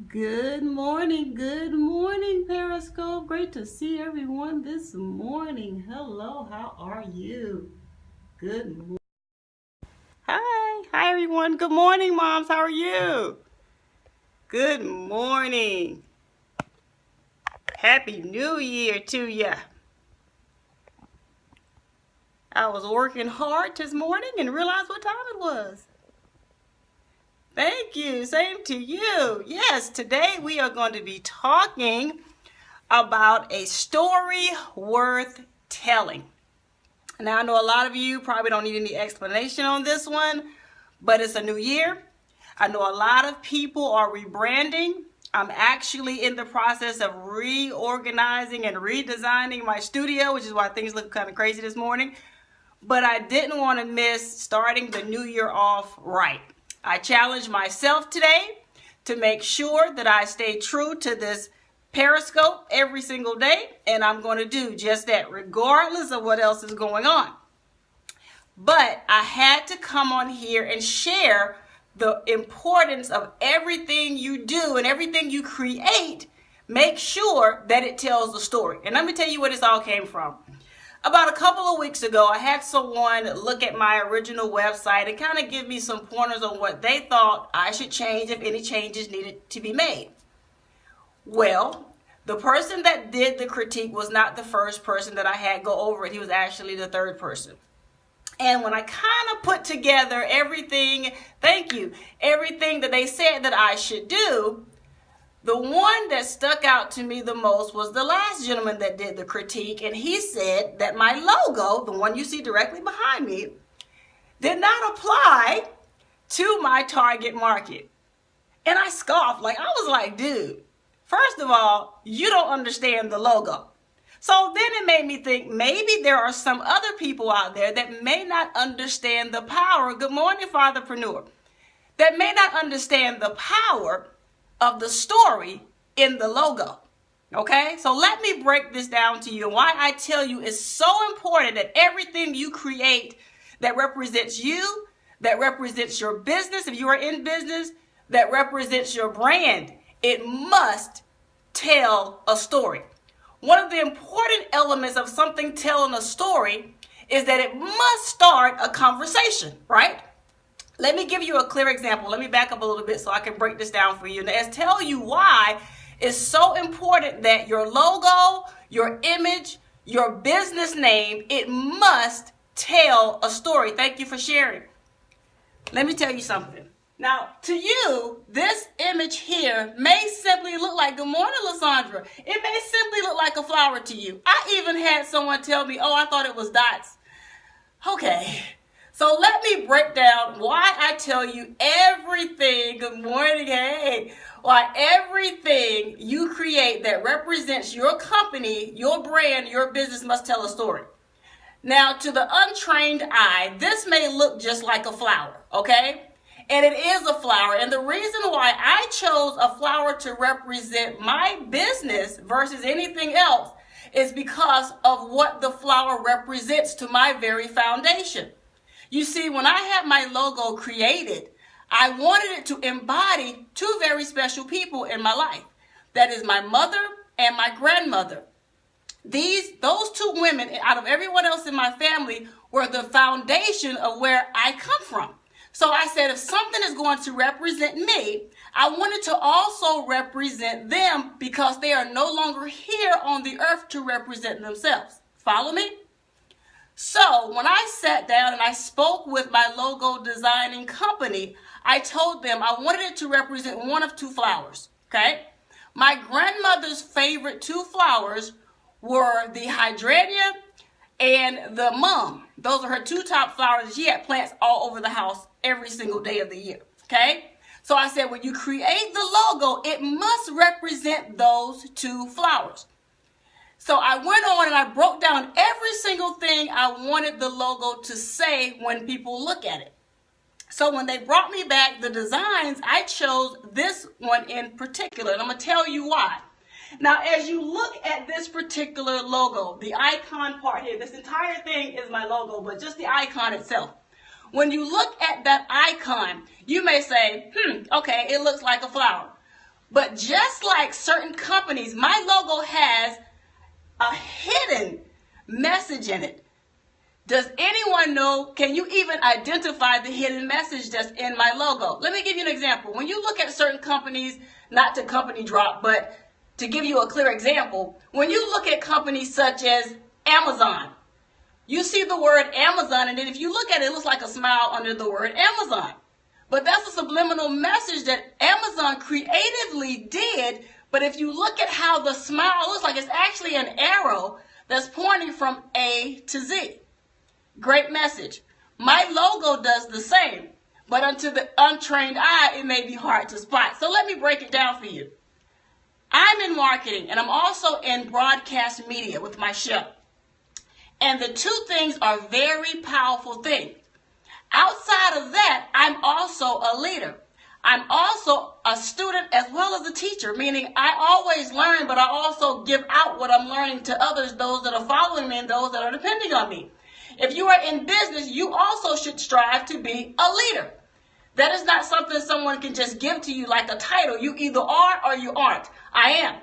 Good morning, Periscope. Great to see everyone this morning. Hello, how are you? Good morning. Hi everyone. Good morning, moms. How are you? Good morning. Happy New Year to ya. I was working hard this morning and realized what time it was. Thank you. Same to you. Yes, today we are going to be talking about a story worth telling. Now, I know a lot of you probably don't need any explanation on this one, but it's a new year. I know a lot of people are rebranding. I'm actually in the process of reorganizing and redesigning my studio, which is why things look kind of crazy this morning. But I didn't want to miss starting the new year off right. I challenged myself today to make sure that I stay true to this Periscope every single day, and I'm going to do just that regardless of what else is going on. But I had to come on here and share the importance of everything you do and everything you create. Make sure that it tells a story. And let me tell you where this all came from. About a couple of weeks ago, I had someone look at my original website and kind of give me some pointers on what they thought I should change if any changes needed to be made. Well, the person that did the critique was not the first person that I had go over it. He was actually the third person. And when I kind of put together everything, everything that they said that I should do, the one that stuck out to me the most was the last gentleman that did the critique. And he said that my logo, the one you see directly behind me, did not apply to my target market. And I scoffed. I was like, dude, first of all, you don't understand the logo. So then it made me think maybe there are some other people out there that may not understand the power. Good morning, Fatherpreneur. That may not understand the power of the story in the logo. Okay, so let me break this down to you and why I tell you it's so important that everything you create that represents you, that represents your business, if you are in business, that represents your brand, it must tell a story. One of the important elements of something telling a story is that it must start a conversation, right? Let me give you a clear example. Let me back up a little bit so I can break this down for you and tell you why it's so important that your logo, your image, your business name, it must tell a story. Thank you for sharing. Let me tell you something. Now, to you, this image here may simply look like, good morning, Lysandra. It may simply look like a flower to you. I even had someone tell me, oh, I thought it was dots. Okay. So let me break down why I tell you everything, good morning, hey, why everything you create that represents your company, your brand, your business must tell a story. Now, to the untrained eye, this may look just like a flower, okay? And it is a flower. And the reason why I chose a flower to represent my business versus anything else is because of what the flower represents to my very foundation. You see, when I had my logo created, I wanted it to embody two very special people in my life. That is my mother and my grandmother. Those two women, out of everyone else in my family, were the foundation of where I come from. So I said, if something is going to represent me, I wanted to also represent them because they are no longer here on the earth to represent themselves. Follow me? So when I sat down and I spoke with my logo designing company, I told them I wanted it to represent one of two flowers, okay? My grandmother's favorite two flowers were the hydrangea and the mum. Those are her two top flowers. She had plants all over the house every single day of the year, okay? So I said, when you create the logo, it must represent those two flowers. So I went on and I broke down every single thing I wanted the logo to say when people look at it. So when they brought me back the designs, I chose this one in particular, and I'm going to tell you why. Now, as you look at this particular logo, the icon part here, this entire thing is my logo, but just the icon itself. When you look at that icon, you may say, okay, it looks like a flower. But just like certain companies, my logo has a hidden message in it. Does anyone know, can you even identify the hidden message that's in my logo? Let me give you an example. When you look at certain companies, not to company drop, but to give you a clear example, when you look at companies such as Amazon, you see the word Amazon, and then if you look at it, it looks like a smile under the word Amazon. But that's a subliminal message that Amazon creatively did. But if you look at how the smile looks like, it's actually an arrow that's pointing from A to Z. Great message. My logo does the same, but unto the untrained eye, it may be hard to spot. So let me break it down for you. I'm in marketing, and I'm also in broadcast media with my show. And the two things are very powerful things. Outside of that, I'm also a leader. I'm also a student as well as a teacher, meaning I always learn, but I also give out what I'm learning to others, those that are following me and those that are depending on me. If you are in business, you also should strive to be a leader. That is not something someone can just give to you like a title. You either are or you aren't. I am.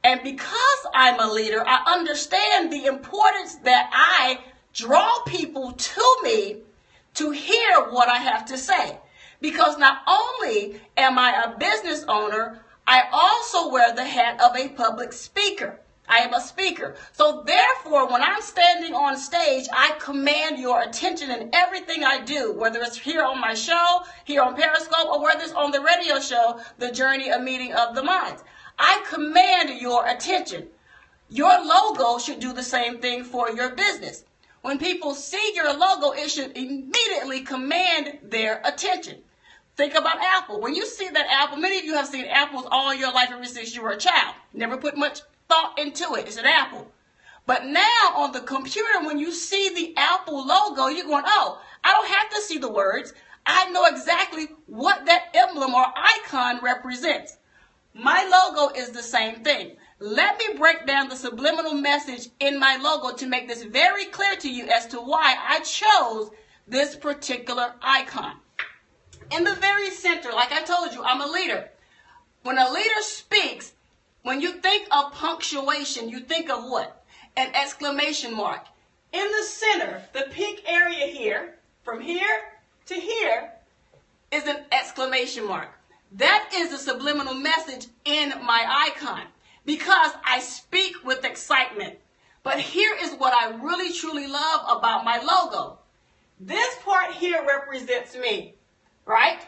And because I'm a leader, I understand the importance that I draw people to me to hear what I have to say. Because not only am I a business owner, I also wear the hat of a public speaker. I am a speaker. So therefore, when I'm standing on stage, I command your attention in everything I do, whether it's here on my show, here on Periscope, or whether it's on the radio show, The Journey, a Meeting of the Minds. I command your attention. Your logo should do the same thing for your business. When people see your logo, it should immediately command their attention. Think about Apple. When you see that apple, many of you have seen apples all your life ever since you were a child. Never put much thought into it. It's an apple. But now on the computer, when you see the Apple logo, you're going, oh, I don't have to see the words. I know exactly what that emblem or icon represents. My logo is the same thing. Let me break down the subliminal message in my logo to make this very clear to you as to why I chose this particular icon. In the very center, like I told you, I'm a leader. When a leader speaks, when you think of punctuation, you think of what? An exclamation mark. In the center, the pink area here, from here to here, is an exclamation mark. That is the subliminal message in my icon because I speak with excitement. But here is what I really truly love about my logo. This part here represents me, right?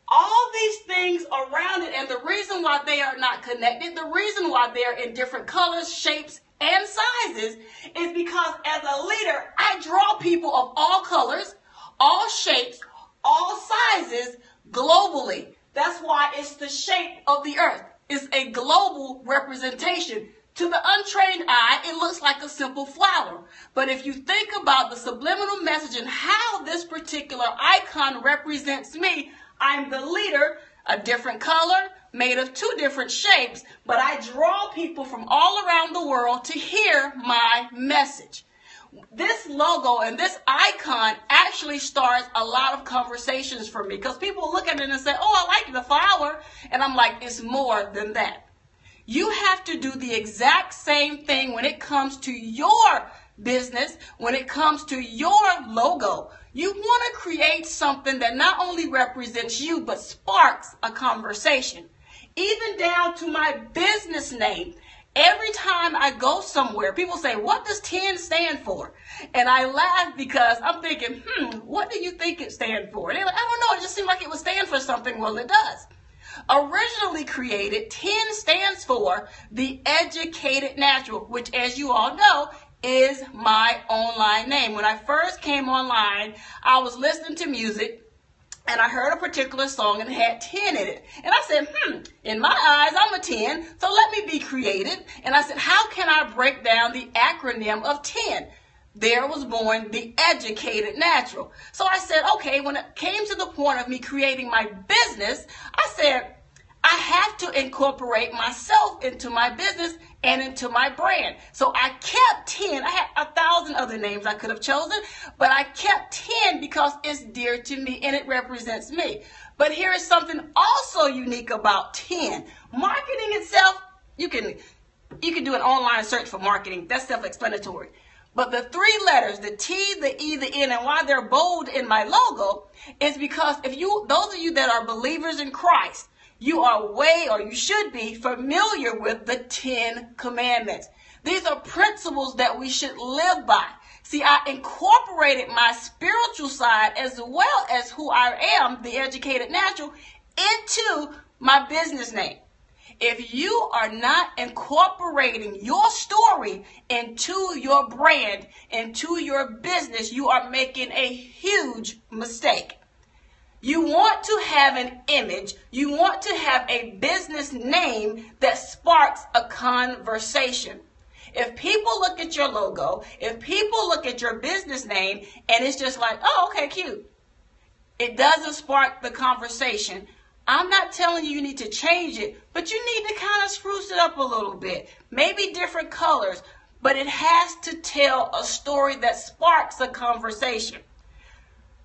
All these things around it, and the reason why they are not connected, the reason why they're in different colors, shapes, and sizes is because as a leader, I draw people of all colors, all shapes, all sizes globally. That's why it's the shape of the earth. It's a global representation. To the untrained eye, it looks like a simple flower. But if you think about the subliminal message and how this particular icon represents me, I'm the leader, a different color, made of two different shapes, but I draw people from all around the world to hear my message. This logo and this icon actually starts a lot of conversations for me because people look at it and say, oh, I like the flower. And I'm like, it's more than that. You have to do the exact same thing when it comes to your business, when it comes to your logo. You want to create something that not only represents you, but sparks a conversation. Even down to my business name. Every time I go somewhere, people say, what does 10 stand for? And I laugh because I'm thinking, what do you think it stands for? And they're like, I don't know, it just seemed like it would stand for something. Well, it does. Originally created, 10 stands for the Educated Natural, which, as you all know, is my online name. When I first came online, I was listening to music and I heard a particular song and it had 10 in it. And I said, in my eyes, I'm a 10, so let me be creative. And I said, how can I break down the acronym of 10? There was born the Educated Natural. So I said, okay, when it came to the point of me creating my business, I said, I have to incorporate myself into my business and into my brand. So I kept 10. I had 1,000 other names I could have chosen, but I kept 10 because it's dear to me and it represents me. But here is something also unique about 10. Marketing itself, you can do an online search for marketing. That's self-explanatory. But the 3 letters, the T, the E, the N, and why they're bold in my logo is because those of you that are believers in Christ, you should be familiar with the 10 commandments. These are principles that we should live by. See, I incorporated my spiritual side as well as who I am, the educated natural, into my business name. If you are not incorporating your story into your brand, into your business, you are making a huge mistake. You want to have an image, you want to have a business name that sparks a conversation. If people look at your logo, if people look at your business name and it's just like, oh, okay, cute, it doesn't spark the conversation. I'm not telling you need to change it, but you need to kind of spruce it up a little bit. Maybe different colors, but it has to tell a story that sparks a conversation.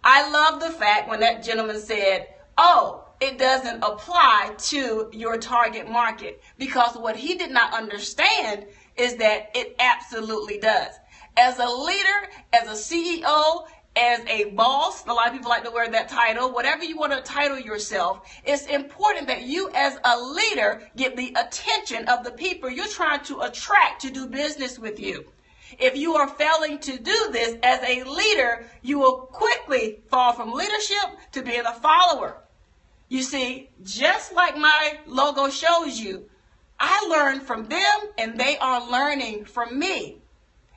I love the fact when that gentleman said, oh, it doesn't apply to your target market, because what he did not understand is that it absolutely does. As a leader, as a CEO, as a boss, a lot of people like to wear that title, whatever you want to title yourself, it's important that you as a leader get the attention of the people you're trying to attract to do business with you. If you are failing to do this as a leader, you will quickly fall from leadership to being a follower. You see, just like my logo shows you, I learned from them and they are learning from me.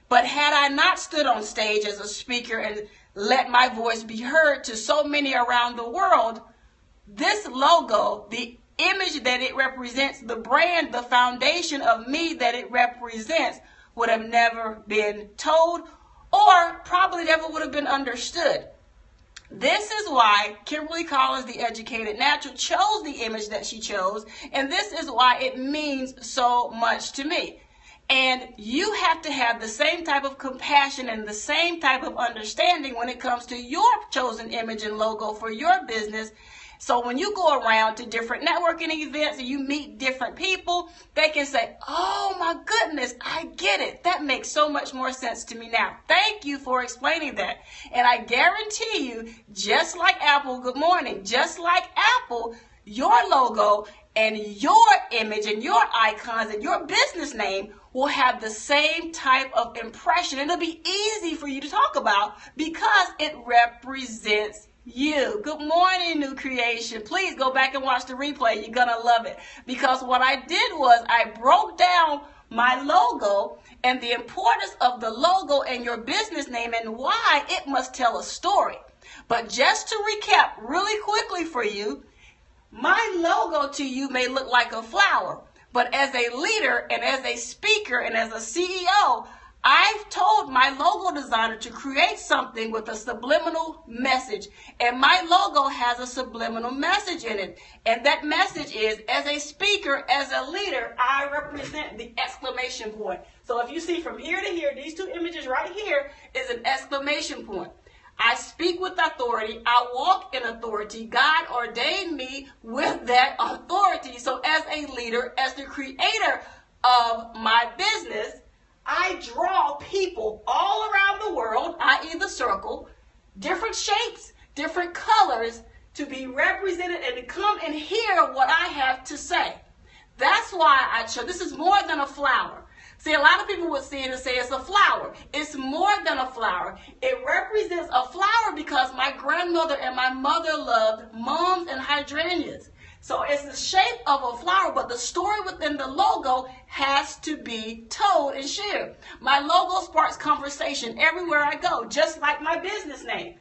But had I not stood on stage as a speaker and let my voice be heard to so many around the world, this logo, the image that it represents, the brand, the foundation of me that it represents would have never been told or probably never would have been understood. This is why Kimberly Collins, the educated natural, chose the image that she chose, and this is why it means so much to me. And you have to have the same type of compassion and the same type of understanding when it comes to your chosen image and logo for your business. So when you go around to different networking events and you meet different people, they can say, oh my goodness, I get it. That makes so much more sense to me now. Thank you for explaining that. And I guarantee you, just like Apple, good morning, just like Apple, your logo and your image and your icons and your business name will have the same type of impression. It'll be easy for you to talk about because it represents you. Good morning, new creation. Please go back and watch the replay. You're gonna love it, because what I did was I broke down my logo and the importance of the logo and your business name and why it must tell a story. But just to recap really quickly for you, my logo to you may look like a flower, but as a leader and as a speaker and as a CEO, I've told my logo designer to create something with a subliminal message, and my logo has a subliminal message in it. And that message is, as a speaker, as a leader, I represent the exclamation point. So if you see from here to here, these two images right here is an exclamation point. I speak with authority. I walk in authority. God ordained me with that authority. So as a leader, as the creator of my business, I draw people all around the world, i.e. the circle, different shapes, different colors, to be represented and to come and hear what I have to say. That's why I chose. This is more than a flower. See, a lot of people would see it and say it's a flower. It's more than a flower. It represents a flower because my grandmother and my mother loved mums and hydrangeas. So it's the shape of a flower, but the story within the logo has to be told and shared. My logo sparks conversation everywhere I go, just like my business name.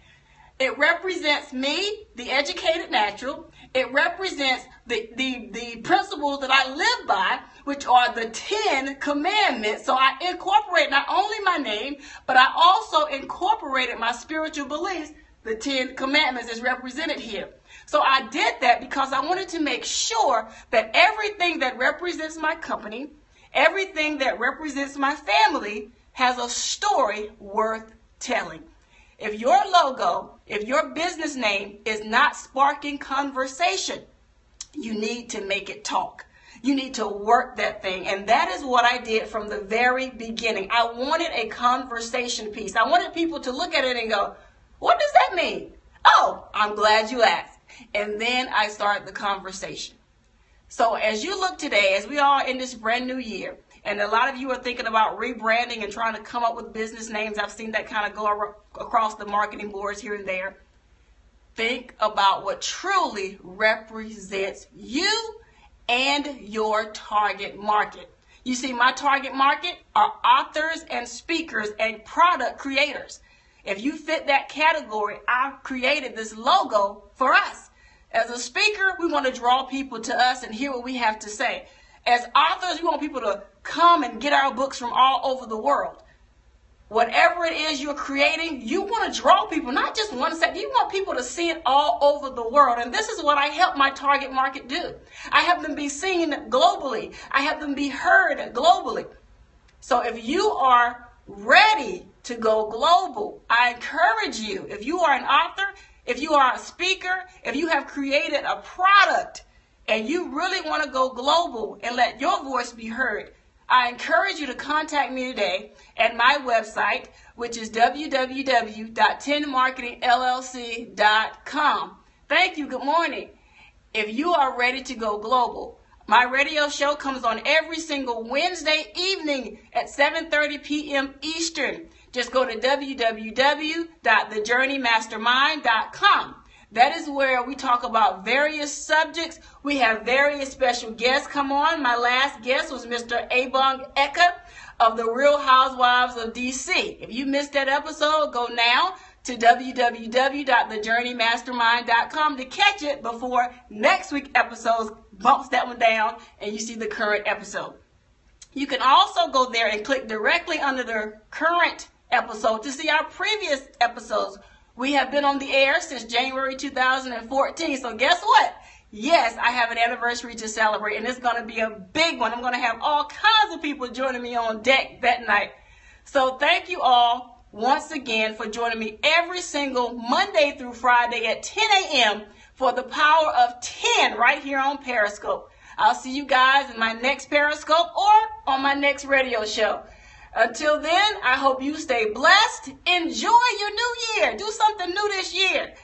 It represents me, the educated natural. It represents the principles that I live by, which are the 10 commandments. So I incorporate not only my name, but I also incorporated my spiritual beliefs. The 10 commandments is represented here. So I did that because I wanted to make sure that everything that represents my company, everything that represents my family has a story worth telling. If your logo, if your business name is not sparking conversation, you need to make it talk. You need to work that thing. And that is what I did from the very beginning. I wanted a conversation piece. I wanted people to look at it and go, what does that mean? Oh, I'm glad you asked. And then I started the conversation. So as you look today, as we are in this brand new year, and a lot of you are thinking about rebranding and trying to come up with business names. I've seen that kind of go across the marketing boards here and there. Think about what truly represents you and your target market. You see, my target market are authors and speakers and product creators. If you fit that category, I've created this logo for us. As a speaker, we want to draw people to us and hear what we have to say. As authors, we want people to come and get our books from all over the world. Whatever it is you're creating, you want to draw people, not just one sector. You want people to see it all over the world. And this is what I help my target market do. I help them be seen globally. I help them be heard globally. So if you are ready to go global, I encourage you, if you are an author, if you are a speaker, if you have created a product and you really want to go global and let your voice be heard, I encourage you to contact me today at my website, which is www.10marketingllc.com. Thank you. Good morning. If you are ready to go global, my radio show comes on every single Wednesday evening at 7:30 p.m. Eastern. Just go to www.thejourneymastermind.com. That is where we talk about various subjects. We have various special guests come on. My last guest was Mr. Abong Eka of the Real Housewives of DC. If you missed that episode, go now to www.thejourneymastermind.com to catch it before next week's episode bumps that one down and you see the current episode. You can also go there and click directly under the current episode to see our previous episodes. We have been on the air since January 2014. So guess what? Yes, I have an anniversary to celebrate, and it's going to be a big one. I'm going to have all kinds of people joining me on deck that night. So thank you all once again for joining me every single Monday through Friday at 10 a.m. for the Power of 10 right here on Periscope. I'll see you guys in my next Periscope or on my next radio show. Until then, I hope you stay blessed. Enjoy your new year. Do something new this year.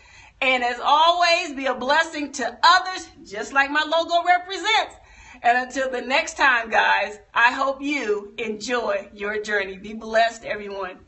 And as always, be a blessing to others, just like my logo represents. And until the next time, guys, I hope you enjoy your journey. Be blessed, everyone.